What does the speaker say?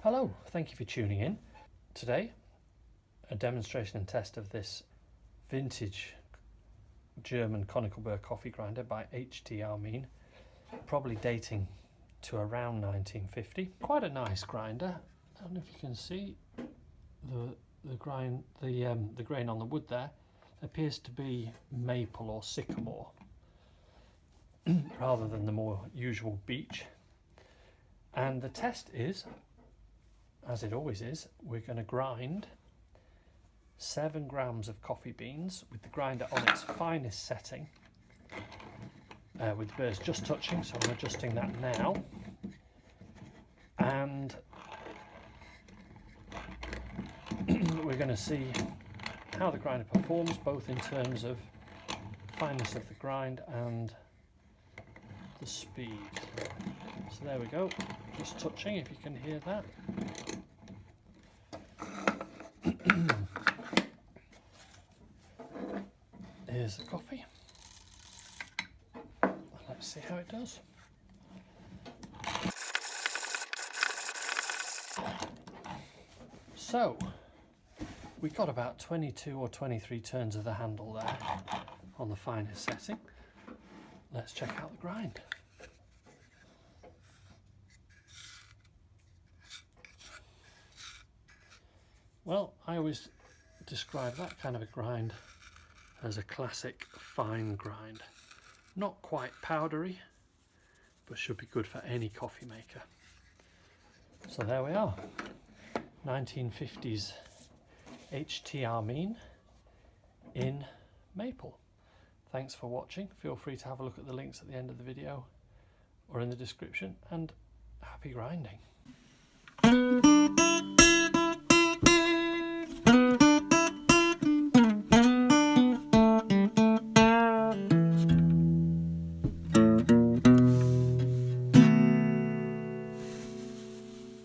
Hello, thank you for tuning in. Today, a demonstration and test of this vintage German conical burr coffee grinder by HT Armin, probably dating to around 1950. Quite a nice grinder. I don't know if you can see the grain on the wood there appears to be maple or sycamore rather than the more usual beech. And the test is, as it always is, we're going to grind 7 grams of coffee beans with the grinder on its finest setting, with the burrs just touching, so I'm adjusting that now. And we're going to see how the grinder performs, both in terms of fineness of the grind and the speed. So there we go, just touching, if you can hear that. Here's the coffee. Let's see how it does. So, we got about 22 or 23 turns of the handle there on the finest setting. Let's check out the grind. Well, I always describe that kind of a grind as a classic fine grind. Not quite powdery, but should be good for any coffee maker. So there we are, 1950s HT Armin in maple. Thanks for watching. Feel free to have a look at the links at the end of the video or in the description, and happy grinding.